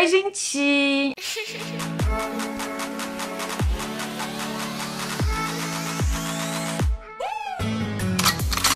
Oi, gente!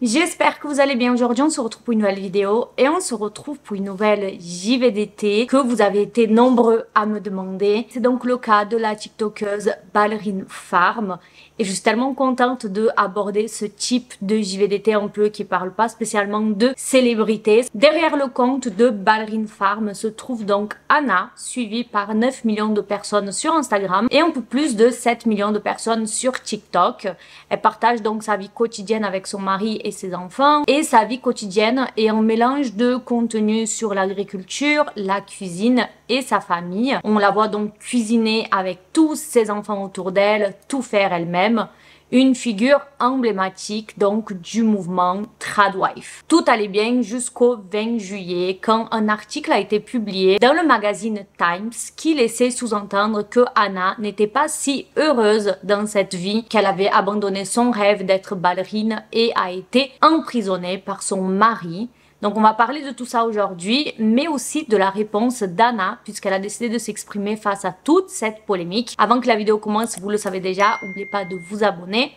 J'espère que vous allez bien. Aujourd'hui on se retrouve pour une nouvelle vidéo et on se retrouve pour une nouvelle JVDT que vous avez été nombreux à me demander. C'est donc le cas de la tiktokeuse Ballerine Farm et je suis tellement contente d'aborder ce type de JVDT un peu qui parle pas spécialement de célébrités. Derrière le compte de Ballerine Farm se trouve donc Anna, suivie par 9 millions de personnes sur Instagram et un peu plus de 7 millions de personnes sur TikTok. Elle partage donc sa vie quotidienne avec son mari et ses enfants, et sa vie quotidienne est un mélange de contenu sur l'agriculture, la cuisine et sa famille. On la voit donc cuisiner avec tous ses enfants autour d'elle, tout faire elle-même. Une figure emblématique donc du mouvement Tradwife. Tout allait bien jusqu'au 20 juillet quand un article a été publié dans le magazine Times qui laissait sous-entendre que Anna n'était pas si heureuse dans cette vie, qu'elle avait abandonné son rêve d'être ballerine et a été emprisonnée par son mari. Donc on va parler de tout ça aujourd'hui, mais aussi de la réponse d'Anna, puisqu'elle a décidé de s'exprimer face à toute cette polémique. Avant que la vidéo commence, vous le savez déjà, n'oubliez pas de vous abonner.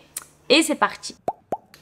Et c'est parti.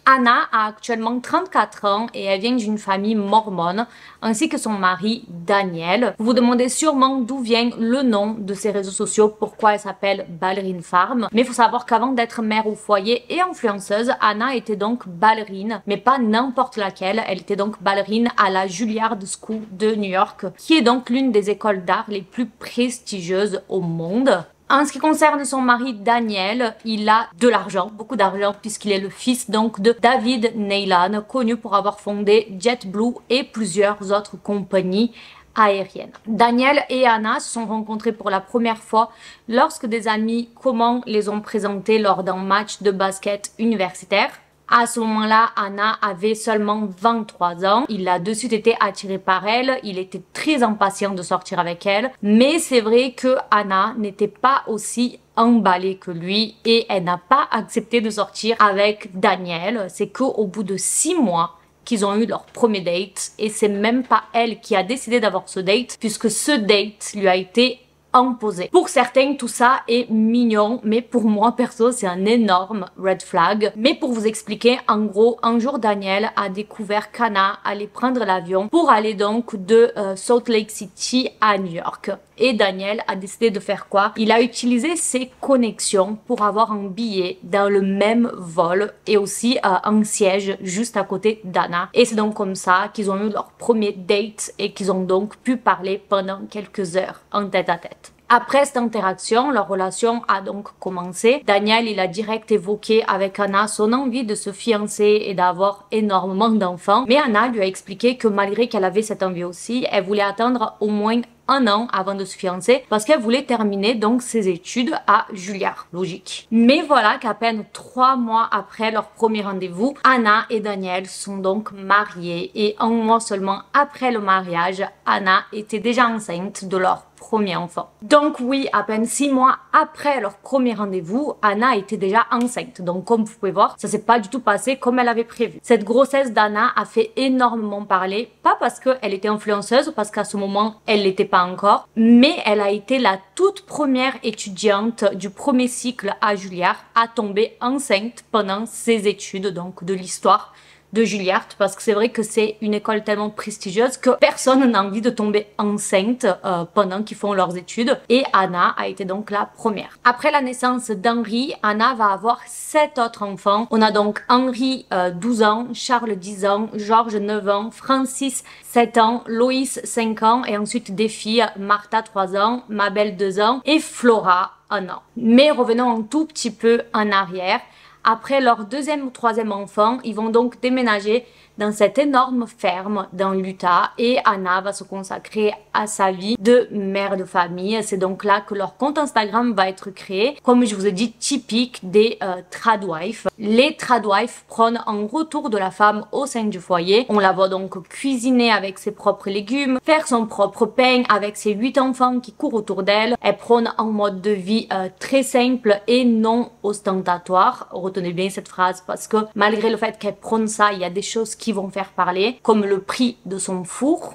Anna a actuellement 34 ans et elle vient d'une famille mormone, ainsi que son mari Daniel. Vous vous demandez sûrement d'où vient le nom de ses réseaux sociaux, pourquoi elle s'appelle Ballerine Farm. Mais il faut savoir qu'avant d'être mère au foyer et influenceuse, Anna était donc ballerine, mais pas n'importe laquelle. Elle était donc ballerine à la Juilliard School de New York, qui est donc l'une des écoles d'art les plus prestigieuses au monde. En ce qui concerne son mari Daniel, il a de l'argent, beaucoup d'argent, puisqu'il est le fils donc de David Neylan, connu pour avoir fondé JetBlue et plusieurs autres compagnies aériennes. Daniel et Anna se sont rencontrés pour la première fois lorsque des amis communs les ont présentés lors d'un match de basket universitaire. À ce moment-là, Anna avait seulement 23 ans. Il a de suite été attiré par elle. Il était très impatient de sortir avec elle. Mais c'est vrai que Anna n'était pas aussi emballée que lui et elle n'a pas accepté de sortir avec Daniel. C'est qu'au bout de 6 mois qu'ils ont eu leur premier date et c'est même pas elle qui a décidé d'avoir ce date puisque ce date lui a été imposé. Pour certains, tout ça est mignon, mais pour moi, perso, c'est un énorme red flag. Mais pour vous expliquer, en gros, un jour, Daniel a découvert qu'Anna allait prendre l'avion pour aller donc de Salt Lake City à New York. Et Daniel a décidé de faire quoi? Il a utilisé ses connexions pour avoir un billet dans le même vol et aussi un siège juste à côté d'Anna. Et c'est donc comme ça qu'ils ont eu leur premier date et qu'ils ont donc pu parler pendant quelques heures en tête à tête. Après cette interaction, leur relation a donc commencé. Daniel, il a direct évoqué avec Anna son envie de se fiancer et d'avoir énormément d'enfants. Mais Anna lui a expliqué que malgré qu'elle avait cette envie aussi, elle voulait attendre au moins 1 an avant de se fiancer parce qu'elle voulait terminer donc ses études à Juilliard, logique. Mais voilà qu'à peine 3 mois après leur premier rendez-vous, Anna et Daniel sont donc mariés et 1 mois seulement après le mariage, Anna était déjà enceinte de leur premier enfant. Donc oui, à peine 6 mois après leur premier rendez-vous, Anna était déjà enceinte. Donc comme vous pouvez voir, ça s'est pas du tout passé comme elle avait prévu. Cette grossesse d'Anna a fait énormément parler, pas parce qu'elle était influenceuse, parce qu'à ce moment, elle l'était pas encore, mais elle a été la toute première étudiante du premier cycle à Juilliard à tomber enceinte pendant ses études, donc de l'histoire de Juilliard, parce que c'est vrai que c'est une école tellement prestigieuse que personne n'a envie de tomber enceinte pendant qu'ils font leurs études, et Anna a été donc la première. Après la naissance d'Henri, Anna va avoir 7 autres enfants. On a donc Henri 12 ans, Charles 10 ans, Georges 9 ans, Francis 7 ans, Loïs 5 ans et ensuite des filles, Martha 3 ans, Mabel 2 ans et Flora 1 an. Mais revenons un tout petit peu en arrière. Après leur 2e ou 3e enfant, ils vont donc déménager dans cette énorme ferme dans l'Utah et Anna va se consacrer à sa vie de mère de famille. C'est donc là que leur compte Instagram va être créé, comme je vous ai dit, typique des tradwives. Les tradwives prônent un retour de la femme au sein du foyer. On la voit donc cuisiner avec ses propres légumes, faire son propre pain avec ses 8 enfants qui courent autour d'elle. Elle prône un mode de vie très simple et non ostentatoire. Retenez bien cette phrase parce que malgré le fait qu'elle prône ça, il y a des choses qui vont faire parler, comme le prix de son four.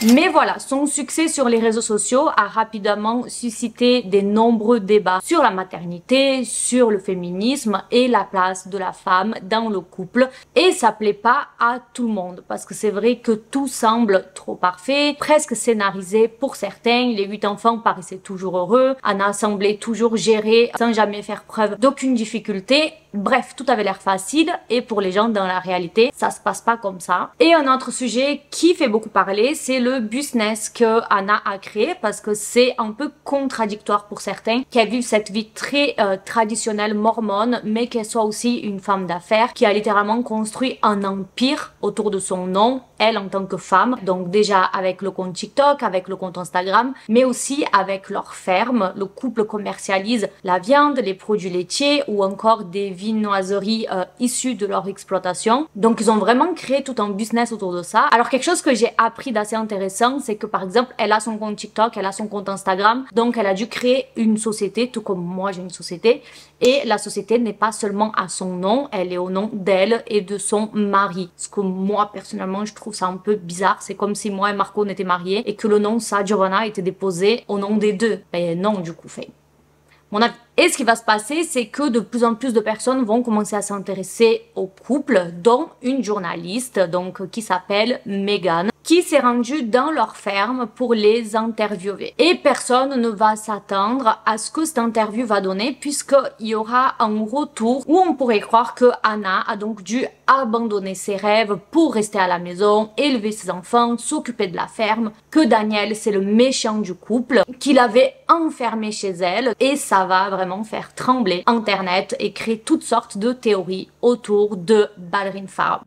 Mais voilà, son succès sur les réseaux sociaux a rapidement suscité de nombreux débats sur la maternité, sur le féminisme et la place de la femme dans le couple. Et ça plaît pas à tout le monde parce que c'est vrai que tout semble trop parfait, presque scénarisé pour certains. Les 8 enfants paraissaient toujours heureux, Anna semblait toujours gérer sans jamais faire preuve d'aucune difficulté. Bref, tout avait l'air facile et pour les gens dans la réalité, ça se passe pas comme ça. Et un autre sujet qui fait beaucoup parler, c'est le business que Anna a créé parce que c'est un peu contradictoire pour certains qu'elle vive cette vie très traditionnelle mormone mais qu'elle soit aussi une femme d'affaires qui a littéralement construit un empire autour de son nom, elle en tant que femme. Donc déjà avec le compte TikTok, avec le compte Instagram, mais aussi avec leur ferme. Le couple commercialise la viande, les produits laitiers ou encore des viennoiseries issues de leur exploitation. Donc ils ont vraiment créé tout un business autour de ça. Alors quelque chose que j'ai appris d'assez intéressant, c'est que par exemple elle a son compte TikTok, elle a son compte Instagram, donc elle a dû créer une société, tout comme moi j'ai une société, et la société n'est pas seulement à son nom, elle est au nom d'elle et de son mari. Ce que moi personnellement je trouve ça un peu bizarre, c'est comme si moi et Marco on était mariés et que le nom Sa Giovanna était déposé au nom des deux. Ben non du coup, fait mon avis. Et ce qui va se passer, c'est que de plus en plus de personnes vont commencer à s'intéresser au couple, dont une journaliste donc qui s'appelle Megan, qui s'est rendue dans leur ferme pour les interviewer. Et personne ne va s'attendre à ce que cette interview va donner puisqu'il y aura un retour où on pourrait croire que Anna a donc dû abandonner ses rêves pour rester à la maison, élever ses enfants, s'occuper de la ferme, que Daniel c'est le méchant du couple, qu'il avait enfermé chez elle et ça va vraiment faire trembler Internet et créer toutes sortes de théories autour de Ballerine Farm.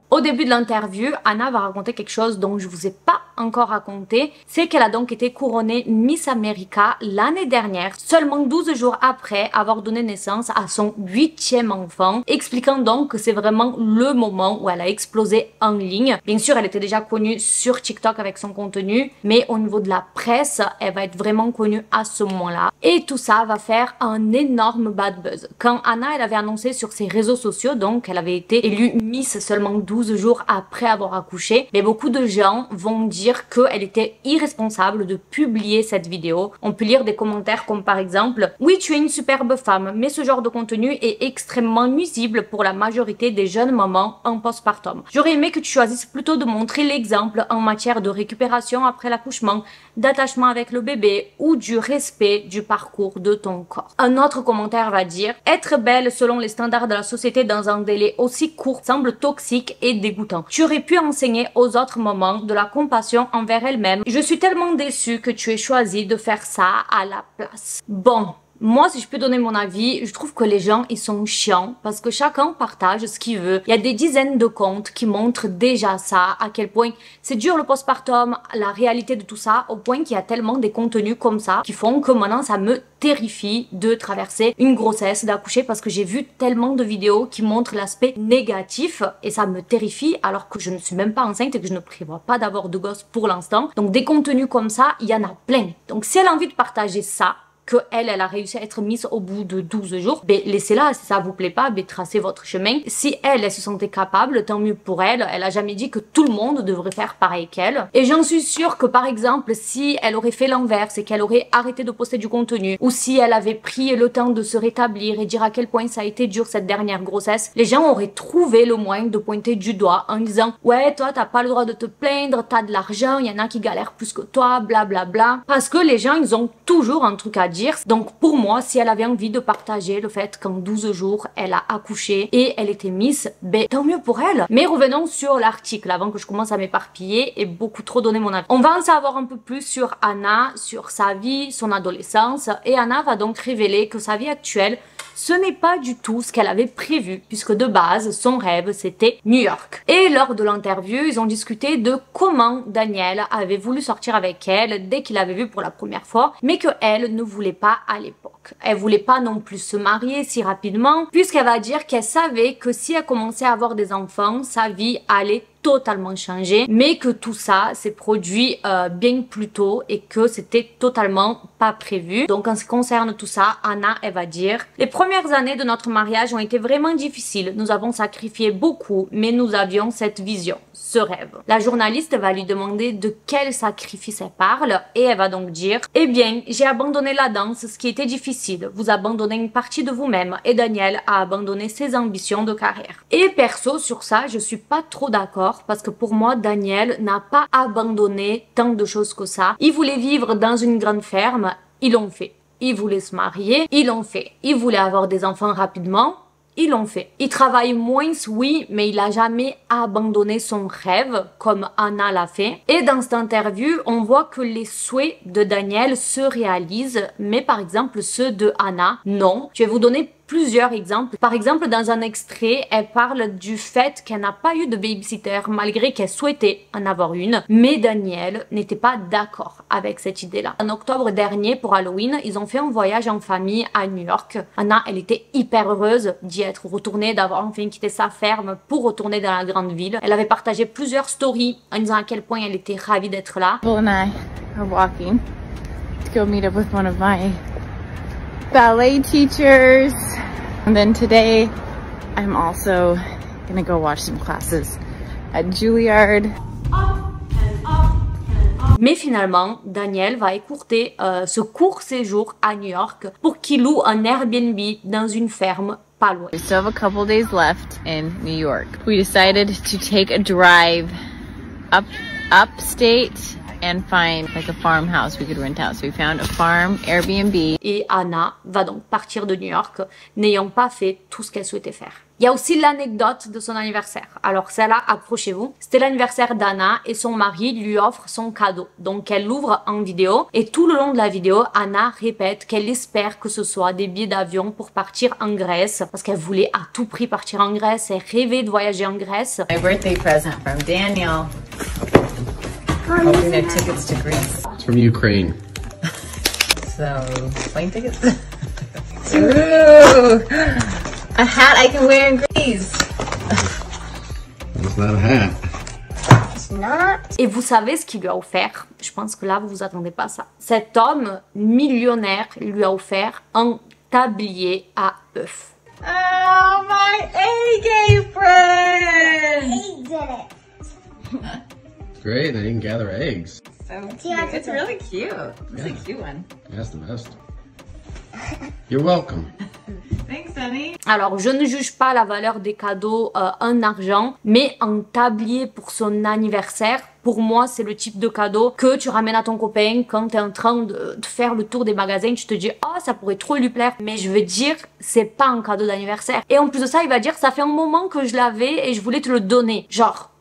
Au début de l'interview, Anna va raconter quelque chose dont je vous ai pas encore raconté, c'est qu'elle a donc été couronnée Miss America l'année dernière, seulement 12 jours après avoir donné naissance à son 8e enfant, expliquant donc que c'est vraiment le moment où elle a explosé en ligne. Bien sûr, elle était déjà connue sur TikTok avec son contenu, mais au niveau de la presse, elle va être vraiment connue à ce moment-là. Et tout ça va faire un énorme bad buzz. Quand Anna, elle avait annoncé sur ses réseaux sociaux, donc elle avait été élue Miss seulement 12 jours après avoir accouché, mais beaucoup de gens vont dire qu'elle était irresponsable de publier cette vidéo. On peut lire des commentaires comme par exemple « Oui, tu es une superbe femme, mais ce genre de contenu est extrêmement nuisible pour la majorité des jeunes mamans en postpartum. J'aurais aimé que tu choisisses plutôt de montrer l'exemple en matière de récupération après l'accouchement, d'attachement avec le bébé ou du respect du parcours de ton corps. » Un autre commentaire va dire « Être belle selon les standards de la société dans un délai aussi court semble toxique et dégoûtant. Tu aurais pu enseigner aux autres mamans de la compassion envers elles-mêmes. Je suis tellement déçue que tu aies choisi de faire ça à la place. » Bon. Moi, si je peux donner mon avis, je trouve que les gens, ils sont chiants parce que chacun partage ce qu'il veut. Il y a des dizaines de comptes qui montrent déjà ça, à quel point c'est dur le postpartum, la réalité de tout ça, au point qu'il y a tellement des contenus comme ça qui font que maintenant ça me terrifie de traverser une grossesse, d'accoucher parce que j'ai vu tellement de vidéos qui montrent l'aspect négatif et ça me terrifie alors que je ne suis même pas enceinte et que je ne prévois pas d'avoir de gosse pour l'instant. Donc des contenus comme ça, il y en a plein. Donc si elle a envie de partager ça, que elle a réussi à être mise au bout de 12 jours, ben laissez-la, si ça vous plaît pas, ben tracez votre chemin. Si elle se sentait capable, tant mieux pour elle. Elle a jamais dit que tout le monde devrait faire pareil qu'elle. Et j'en suis sûre que par exemple, si elle aurait fait l'inverse et qu'elle aurait arrêté de poster du contenu, ou si elle avait pris le temps de se rétablir et dire à quel point ça a été dur cette dernière grossesse, les gens auraient trouvé le moyen de pointer du doigt en disant « Ouais, toi, t'as pas le droit de te plaindre, t'as de l'argent, il y en a qui galèrent plus que toi, blablabla. Bla, bla. » Parce que les gens, ils ont toujours un truc à dire. Donc pour moi, si elle avait envie de partager le fait qu'en 12 jours, elle a accouché et elle était Miss, ben tant mieux pour elle. Mais revenons sur l'article avant que je commence à m'éparpiller et beaucoup trop donner mon avis. On va en savoir un peu plus sur Anna, sur sa vie, son adolescence, et Anna va donc révéler que sa vie actuelle, ce n'est pas du tout ce qu'elle avait prévu, puisque de base, son rêve, c'était New York. Et lors de l'interview, ils ont discuté de comment Daniel avait voulu sortir avec elle dès qu'il l'avait vue pour la première fois, mais que elle ne voulait pas à l'époque. Elle voulait pas non plus se marier si rapidement, puisqu'elle va dire qu'elle savait que si elle commençait à avoir des enfants, sa vie allait totalement changé, mais que tout ça s'est produit bien plus tôt et que c'était totalement pas prévu. Donc en ce qui concerne tout ça, Anna, elle va dire « Les premières années de notre mariage ont été vraiment difficiles. Nous avons sacrifié beaucoup, mais nous avions cette vision. ce rêve. La journaliste va lui demander de quel sacrifice elle parle et elle va donc dire « Eh bien, j'ai abandonné la danse, ce qui était difficile. Vous abandonnez une partie de vous-même et Daniel a abandonné ses ambitions de carrière. » Et perso, sur ça, je suis pas trop d'accord parce que pour moi, Daniel n'a pas abandonné tant de choses que ça. Il voulait vivre dans une grande ferme, ils l'ont fait. Il voulait se marier, ils l'ont fait. Il voulait avoir des enfants rapidement, ils l'ont fait. Il travaille moins, oui, mais il a jamais abandonné son rêve comme Anna l'a fait. Et dans cette interview, on voit que les souhaits de Daniel se réalisent, mais par exemple ceux de Anna, non. Je vais vous donner plusieurs exemples. Par exemple, dans un extrait, elle parle du fait qu'elle n'a pas eu de babysitter malgré qu'elle souhaitait en avoir une, mais Daniel n'était pas d'accord avec cette idée-là. En octobre dernier, pour Halloween, ils ont fait un voyage en famille à New York. Anna, elle était hyper heureuse d'y être retournée, d'avoir enfin quitté sa ferme pour retourner dans la grande ville. Elle avait partagé plusieurs stories en disant à quel point elle était ravie d'être là. Bill and I are walking to go meet up with one of my ballet teachers. And then today, I'm also gonna go watch some classes at Juilliard. Mais finalement, Daniel va écourter ce court séjour à New York pour qu'il loue un Airbnb dans une ferme pas loin. We still have a couple days left in New York. We decided to take a drive upstate and find like a farmhouse we could rent out. So we found a farm Airbnb. Et Anna va donc partir de New York, n'ayant pas fait tout ce qu'elle souhaitait faire. Il y a aussi l'anecdote de son anniversaire. Alors celle-là, accrochez-vous. C'était l'anniversaire d'Anna et son mari lui offre son cadeau. Donc elle l'ouvre en vidéo et tout le long de la vidéo, Anna répète qu'elle espère que ce soit des billets d'avion pour partir en Grèce parce qu'elle voulait à tout prix partir en Grèce. Elle rêvait de voyager en Grèce. My birthday present from Daniel. Hoping their tickets to Greece. It's from Ukraine. So, plane tickets? Ooh, a hat I can wear in Greece. It's not a hat. It's not. Et vous savez ce qu'il lui a offert? Je pense que là, vous vous attendez pas à ça. Cet homme millionnaire lui a offert un tablier à œufs. Oh, my A-game friend! He did it. Great, they can gather eggs. So cute. It's really cute. It's a cute one. That's the best. You're welcome. Thanks, honey. Alors, je ne juge pas la valeur des cadeaux en argent, mais un tablier pour son anniversaire, pour moi, c'est le type de cadeau que tu ramènes à ton copain quand tu es en train de faire le tour des magasins. Tu te dis, oh, ça pourrait trop lui plaire. Mais je veux dire, c'est pas un cadeau d'anniversaire. Et en plus de ça, il va dire, ça fait un moment que je l'avais et je voulais te le donner. Genre,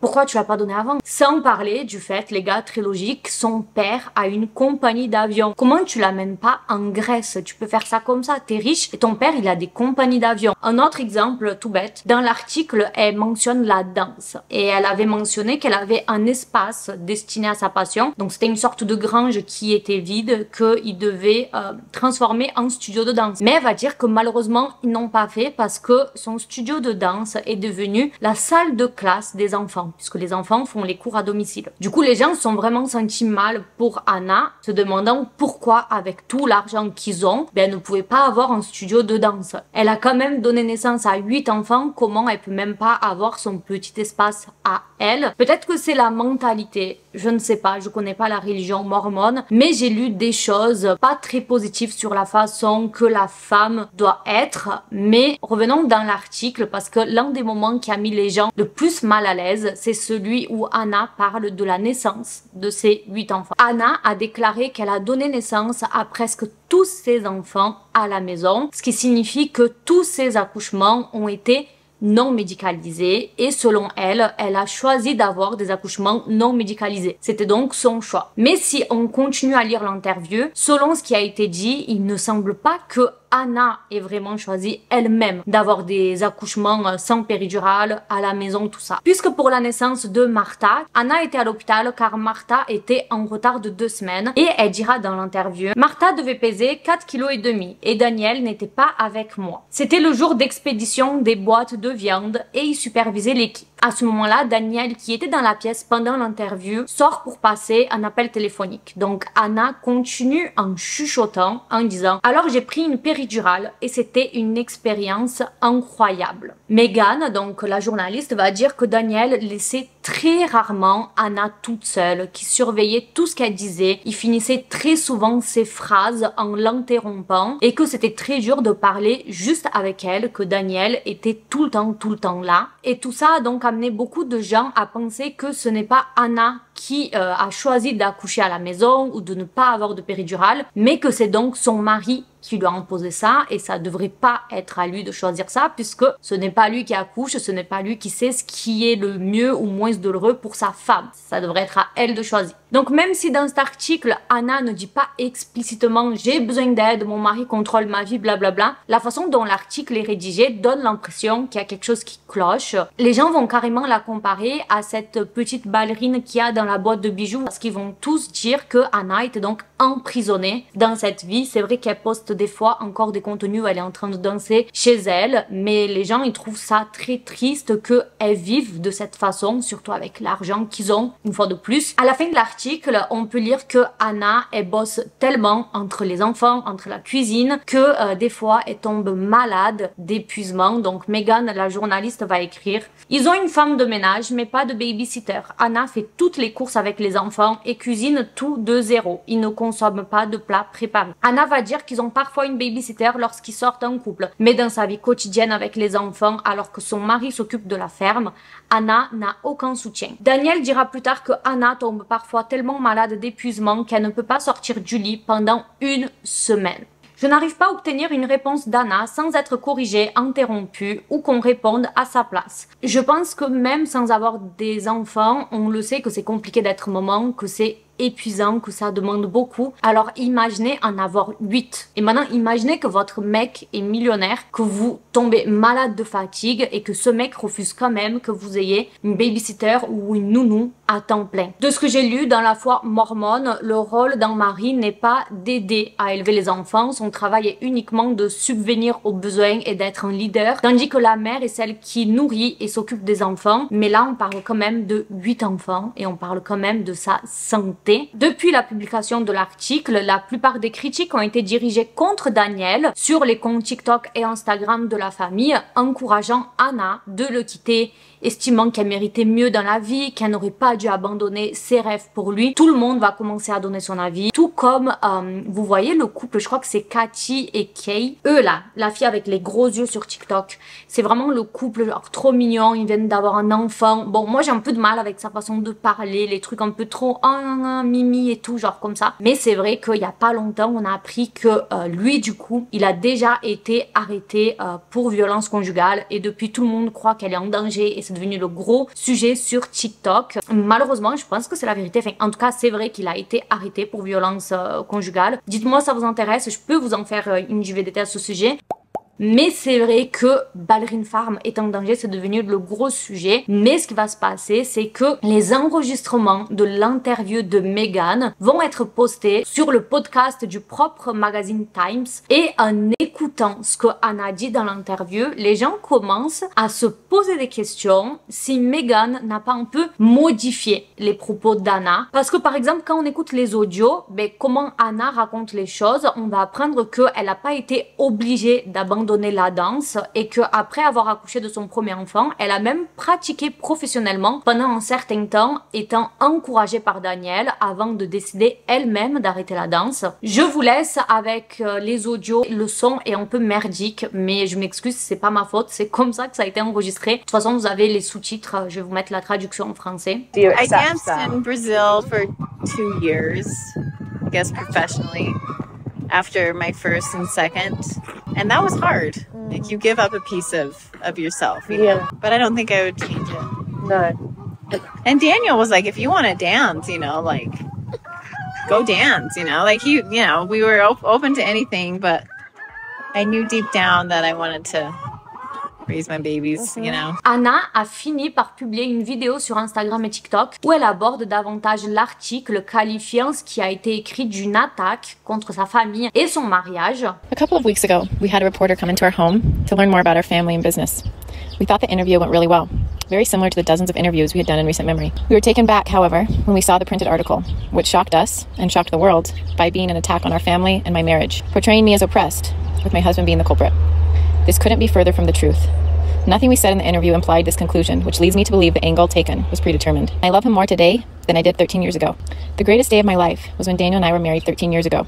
pourquoi tu l'as pas donné avant? Sans parler du fait, les gars, très logique, son père a une compagnie d'avions. Comment tu l'amènes pas en Grèce? Tu peux faire ça comme ça, t'es riche et ton père il a des compagnies d'avions. Un autre exemple tout bête, dans l'article elle mentionne la danse et elle avait mentionné qu'elle avait un espace destiné à sa passion. Donc c'était une sorte de grange qui était vide qu'il devait transformer en studio de danse. Mais elle va dire que malheureusement ils n'ont pas fait parce que son studio de danse est devenu la salle de classe des enfants, puisque les enfants font les cours à domicile. Du coup, les gens se sont vraiment sentis mal pour Anna, se demandant pourquoi, avec tout l'argent qu'ils ont, ben, elle ne pouvait pas avoir un studio de danse. Elle a quand même donné naissance à 8 enfants, comment elle peut même pas avoir son petit espace à elle? Peut-être que c'est la mentalité, je ne sais pas, je connais pas la religion mormone, mais j'ai lu des choses pas très positives sur la façon que la femme doit être. Mais revenons dans l'article, parce que l'un des moments qui a mis les gens le plus mal à l'aise, c'est celui où Anna parle de la naissance de ses 8 enfants. Anna a déclaré qu'elle a donné naissance à presque tous ses enfants à la maison, ce qui signifie que tous ses accouchements ont été non médicalisés et selon elle, elle a choisi d'avoir des accouchements non médicalisés. C'était donc son choix. Mais si on continue à lire l'interview, selon ce qui a été dit, il ne semble pas que Anna ait vraiment choisi elle-même d'avoir des accouchements sans péridurale à la maison, tout ça. Puisque pour la naissance de Martha, Anna était à l'hôpital car Martha était en retard de 2 semaines et elle dira dans l'interview, Martha devait peser 4,5 kg et Daniel n'était pas avec moi. C'était le jour d'expédition des boîtes de viande et il supervisait l'équipe. À ce moment-là, Daniel, qui était dans la pièce pendant l'interview, sort pour passer un appel téléphonique. Donc Anna continue en chuchotant, en disant « Alors j'ai pris une péridurale et c'était une expérience incroyable. » Megan, donc la journaliste, va dire que Daniel laissait très rarement Anna toute seule, qui surveillait tout ce qu'elle disait. Il finissait très souvent ses phrases en l'interrompant et que c'était très dur de parler juste avec elle, que Daniel était tout le temps là. Et tout ça a donc amené beaucoup de gens à penser que ce n'est pas Anna qui a choisi d'accoucher à la maison ou de ne pas avoir de péridurale, mais que c'est donc son mari qui lui a imposé ça, et ça devrait pas être à lui de choisir ça, puisque ce n'est pas lui qui accouche, ce n'est pas lui qui sait ce qui est le mieux ou moins douloureux pour sa femme. Ça devrait être à elle de choisir. Donc même si dans cet article, Anna ne dit pas explicitement « j'ai besoin d'aide, mon mari contrôle ma vie, blablabla », la façon dont l'article est rédigé donne l'impression qu'il y a quelque chose qui cloche. Les gens vont carrément la comparer à cette petite ballerine qu'il y a dans la boîte de bijoux, parce qu'ils vont tous dire que Anna était donc emprisonnée dans cette vie. C'est vrai qu'elle poste des fois encore des contenus où elle est en train de danser chez elle, mais les gens ils trouvent ça très triste qu'elles vivent de cette façon, surtout avec l'argent qu'ils ont, une fois de plus. À la fin de l'article, on peut lire que Anna, elle bosse tellement entre les enfants, entre la cuisine, que des fois elle tombe malade d'épuisement. Donc Megan, la journaliste, va écrire: ils ont une femme de ménage mais pas de babysitter. Anna fait toutes les courses avec les enfants et cuisine tout de zéro. Ils ne consomment pas de plats préparés. Anna va dire qu'ils ont parfois une babysitter lorsqu'ils sortent en couple, mais dans sa vie quotidienne avec les enfants, alors que son mari s'occupe de la ferme, Anna n'a aucun soutien. Daniel dira plus tard que Anna tombe parfois tellement malade d'épuisement qu'elle ne peut pas sortir du lit pendant une semaine. Je n'arrive pas à obtenir une réponse d'Anna sans être corrigée, interrompue ou qu'on réponde à sa place. Je pense que même sans avoir des enfants, on le sait que c'est compliqué d'être maman, que c'est épuisant, que ça demande beaucoup. Alors imaginez en avoir 8. Et maintenant imaginez que votre mec est millionnaire, que vous tombez malade de fatigue et que ce mec refuse quand même que vous ayez une babysitter ou une nounou à temps plein. De ce que j'ai lu dans la foi mormone, le rôle d'un mari n'est pas d'aider à élever les enfants, son travail est uniquement de subvenir aux besoins et d'être un leader, tandis que la mère est celle qui nourrit et s'occupe des enfants. Mais là on parle quand même de 8 enfants et on parle quand même de sa santé. Depuis la publication de l'article, la plupart des critiques ont été dirigées contre Daniel sur les comptes TikTok et Instagram de la famille, encourageant Anna de le quitter, estimant qu'elle méritait mieux dans la vie, qu'elle n'aurait pas dû abandonner ses rêves pour lui. Tout le monde va commencer à donner son avis, tout comme vous voyez le couple, je crois que c'est Cathy et Kay, eux là, la fille avec les gros yeux sur TikTok, c'est vraiment le couple genre trop mignon, ils viennent d'avoir un enfant. Bon, moi j'ai un peu de mal avec sa façon de parler, les trucs un peu trop mimi et tout, genre comme ça, mais c'est vrai qu'il y a pas longtemps on a appris que lui du coup il a déjà été arrêté pour violence conjugale, et depuis tout le monde croit qu'elle est en danger et c'est devenu le gros sujet sur TikTok. Malheureusement, je pense que c'est la vérité. Enfin, en tout cas, c'est vrai qu'il a été arrêté pour violence conjugale. Dites-moi si ça vous intéresse, je peux vous en faire une JVDT à ce sujet. Mais c'est vrai que Ballerine Farm est en danger, c'est devenu le gros sujet. Mais ce qui va se passer, c'est que les enregistrements de l'interview de Megan vont être postés sur le podcast du propre magazine Times. Et en écoutant ce que Anna dit dans l'interview, les gens commencent à se poser des questions si Megan n'a pas un peu modifié les propos d'Anna. Parce que par exemple, quand on écoute les audios, ben, comment Anna raconte les choses, on va apprendre qu'elle n'a pas été obligée d'abandonner la danse et que après avoir accouché de son premier enfant, elle a même pratiqué professionnellement pendant un certain temps, étant encouragée par Daniel avant de décider elle-même d'arrêter la danse. Je vous laisse avec les audios. Le son est un peu merdique, mais je m'excuse, c'est pas ma faute, c'est comme ça que ça a été enregistré. De toute façon, vous avez les sous-titres, je vais vous mettre la traduction en français. I danced in Brazil for 2 years, I guess professionally, after my first and second, and that was hard. Like you give up a piece of yourself, you know? But I don't think I would change it. No. And Daniel was like, if you want to dance, you know, like go dance, you know, like he, you know, we were open to anything, but I knew deep down that I wanted to raise my babies, you know. Anna a fini par publier une vidéo sur Instagram et TikTok où elle aborde davantage l'article, qualifiant ce qui a été écrit d'une attaque contre sa famille et son mariage. A couple of weeks ago, we had a reporter come into our home to learn more about our family and business. We thought the interview went really well, very similar to the dozens of interviews we had done in recent memory. We were taken back, however, when we saw the printed article, which shocked us and shocked the world by being an attack on our family and my marriage, portraying me as oppressed, with my husband being the culprit. This couldn't be further from the truth. Nothing we said in the interview implied this conclusion, which leads me to believe the angle taken was predetermined. I love him more today than I did 13 years ago. The greatest day of my life was when Daniel and I were married 13 years ago.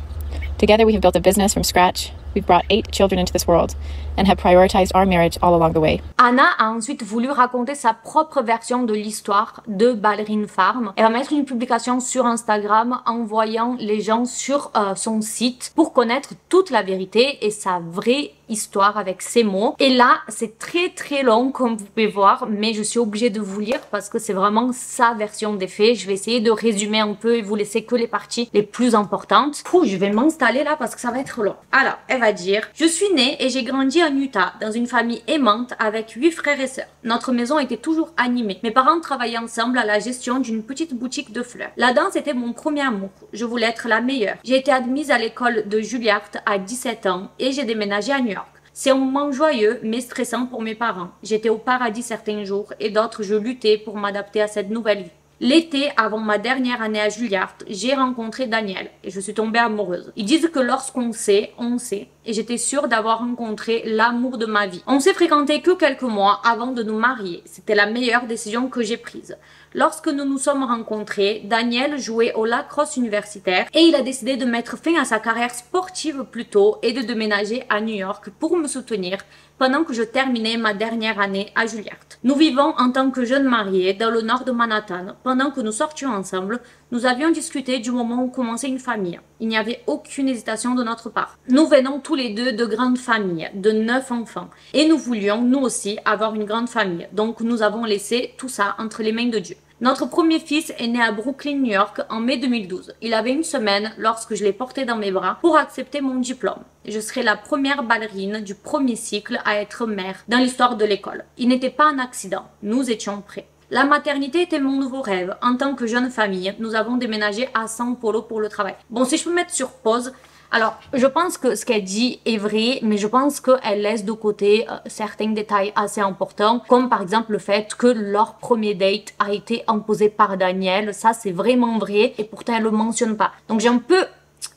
Together we have built a business from scratch. We've brought 8 children into this world and have prioritized our marriage all along the way. Anna a ensuite voulu raconter sa propre version de l'histoire de Ballerine Farm. Elle va mettre une publication sur Instagram envoyant les gens sur son site pour connaître toute la vérité et sa vraie histoire avec ses mots. Et là, c'est très long comme vous pouvez voir, mais je suis obligée de vous lire parce que c'est vraiment sa version des faits. Je vais essayer de résumer un peu et vous laisser que les parties les plus importantes. Je vais m'installer là parce que ça va être long. Alors, elle va dire: je suis née et j'ai grandi en Utah dans une famille aimante avec 8 frères et sœurs. Notre maison était toujours animée. Mes parents travaillaient ensemble à la gestion d'une petite boutique de fleurs. La danse était mon premier amour. Je voulais être la meilleure. J'ai été admise à l'école de Juilliard à 17 ans et j'ai déménagé à New York. C'est un moment joyeux mais stressant pour mes parents. J'étais au paradis certains jours et d'autres je luttais pour m'adapter à cette nouvelle vie. L'été, avant ma dernière année à Juilliard, j'ai rencontré Daniel et je suis tombée amoureuse. Ils disent que lorsqu'on sait, on sait. Et j'étais sûre d'avoir rencontré l'amour de ma vie. On s'est fréquenté que quelques mois avant de nous marier. C'était la meilleure décision que j'ai prise. Lorsque nous nous sommes rencontrés, Daniel jouait au lacrosse universitaire et il a décidé de mettre fin à sa carrière sportive plus tôt et de déménager à New York pour me soutenir pendant que je terminais ma dernière année à Juilliard. Nous vivons en tant que jeunes mariés dans le nord de Manhattan. Pendant que nous sortions ensemble, nous avions discuté du moment où commençait une famille. Il n'y avait aucune hésitation de notre part. Nous venons tous les deux de grandes familles, de 9 enfants. Et nous voulions, nous aussi, avoir une grande famille. Donc nous avons laissé tout ça entre les mains de Dieu. Notre premier fils est né à Brooklyn, New York en mai 2012. Il avait une semaine lorsque je l'ai porté dans mes bras pour accepter mon diplôme. Je serai la première ballerine du premier cycle à être mère dans l'histoire de l'école. Il n'était pas un accident, nous étions prêts. La maternité était mon nouveau rêve. En tant que jeune famille, nous avons déménagé à São Paulo pour le travail. Bon, si je peux mettre sur pause... Alors, je pense que ce qu'elle dit est vrai, mais je pense qu'elle laisse de côté certains détails assez importants, comme par exemple le fait que leur premier date a été imposé par Daniel. Ça, c'est vraiment vrai, et pourtant elle le mentionne pas. Donc j'ai un peu...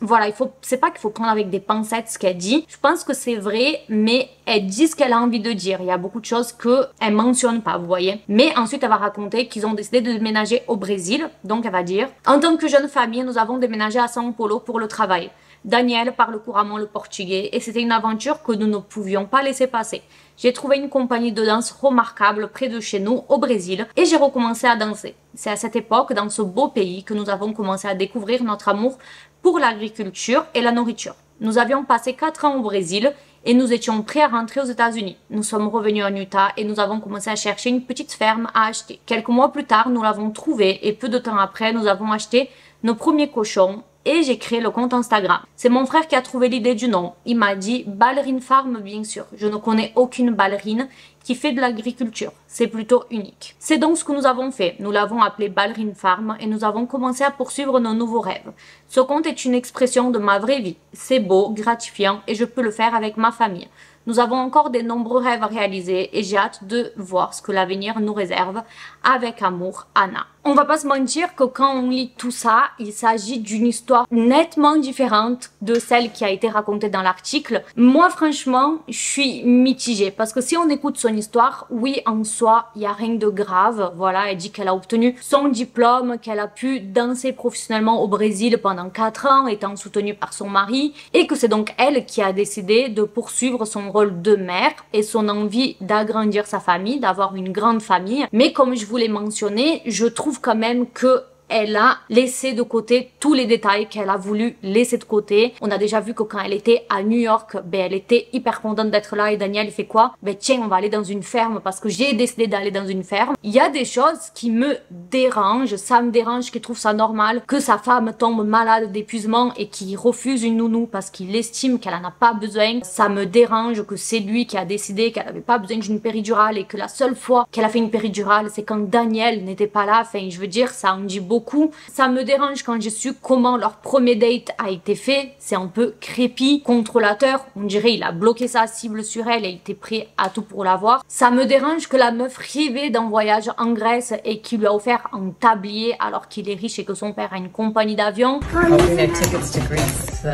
Voilà, c'est pas qu'il faut prendre avec des pincettes ce qu'elle dit. Je pense que c'est vrai, mais elle dit ce qu'elle a envie de dire. Il y a beaucoup de choses qu'elle mentionne pas, vous voyez. Mais ensuite, elle va raconter qu'ils ont décidé de déménager au Brésil. Donc, elle va dire: en tant que jeune famille, nous avons déménagé à São Paulo pour le travail. Daniel parle couramment le portugais et c'était une aventure que nous ne pouvions pas laisser passer. J'ai trouvé une compagnie de danse remarquable près de chez nous, au Brésil, et j'ai recommencé à danser. C'est à cette époque, dans ce beau pays, que nous avons commencé à découvrir notre amour pour l'agriculture et la nourriture. Nous avions passé 4 ans au Brésil et nous étions prêts à rentrer aux États-Unis. Nous sommes revenus en Utah et nous avons commencé à chercher une petite ferme à acheter. Quelques mois plus tard, nous l'avons trouvée et peu de temps après, nous avons acheté nos premiers cochons et j'ai créé le compte Instagram. C'est mon frère qui a trouvé l'idée du nom. Il m'a dit: Ballerine Farm, bien sûr. Je ne connais aucune ballerine qui fait de l'agriculture. C'est plutôt unique. C'est donc ce que nous avons fait. Nous l'avons appelé Ballerine Farm et nous avons commencé à poursuivre nos nouveaux rêves. Ce compte est une expression de ma vraie vie. C'est beau, gratifiant et je peux le faire avec ma famille. Nous avons encore de nombreux rêves à réaliser et j'ai hâte de voir ce que l'avenir nous réserve. Avec amour, Anna. On va pas se mentir que quand on lit tout ça, il s'agit d'une histoire nettement différente de celle qui a été racontée dans l'article. Moi, franchement, je suis mitigée parce que si on écoute son histoire, oui, en soi, il n'y a rien de grave. Voilà, elle dit qu'elle a obtenu son diplôme, qu'elle a pu danser professionnellement au Brésil pendant 4 ans, étant soutenue par son mari, et que c'est donc elle qui a décidé de poursuivre son rôle de mère et son envie d'agrandir sa famille, d'avoir une grande famille. Mais comme je vous l'ai mentionné, je trouve quand même que elle a laissé de côté tous les détails qu'elle a voulu laisser de côté. On a déjà vu que quand elle était à New York, elle était hyper contente d'être là et Daniel il fait quoi? Tiens, on va aller dans une ferme parce que j'ai décidé d'aller dans une ferme. Il y a des choses qui me dérangent. Ça me dérange qu'il trouve ça normal que sa femme tombe malade d'épuisement et qu'il refuse une nounou parce qu'il estime qu'elle en a pas besoin. Ça me dérange que c'est lui qui a décidé qu'elle avait pas besoin d'une péridurale et que la seule fois qu'elle a fait une péridurale, c'est quand Daniel n'était pas là. Enfin, je veux dire, ça en dit beaucoup. Ça me dérange quand j'ai su comment leur premier date a été fait. C'est un peu crépi, contrôlateur. On dirait il a bloqué sa cible sur elle et il était prêt à tout pour l'avoir. Ça me dérange que la meuf rêvait d'un voyage en Grèce et qu'il lui a offert un tablier alors qu'il est riche et que son père a une compagnie d'avion. Hoping to tickets to Greece, so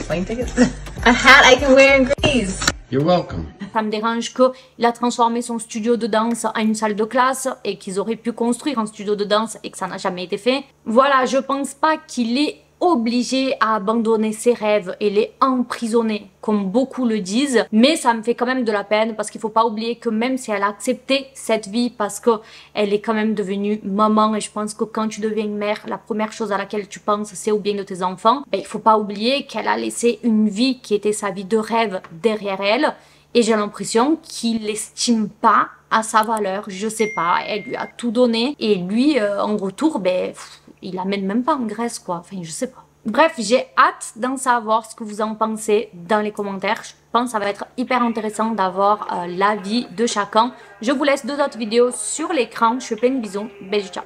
plane tickets. A hat I can wear in Greece. You're welcome. Ça me dérange qu'il a transformé son studio de danse en une salle de classe et qu'ils auraient pu construire un studio de danse et que ça n'a jamais été fait. Voilà, je pense pas qu'il est obligé à abandonner ses rêves et les emprisonner, comme beaucoup le disent. Mais ça me fait quand même de la peine parce qu'il faut pas oublier que même si elle a accepté cette vie parce que elle est quand même devenue maman et je pense que quand tu deviens mère, la première chose à laquelle tu penses c'est au bien de tes enfants. Ben, il faut pas oublier qu'elle a laissé une vie qui était sa vie de rêve derrière elle et j'ai l'impression qu'il l'estime pas à sa valeur, je sais pas, elle lui a tout donné et lui en retour, ben il l'amène même pas en Grèce quoi, enfin je sais pas. Bref, j'ai hâte d'en savoir ce que vous en pensez dans les commentaires. Je pense que ça va être hyper intéressant d'avoir l'avis de chacun. Je vous laisse 2 autres vidéos sur l'écran. Je fais plein de bisous. Bisous, ciao.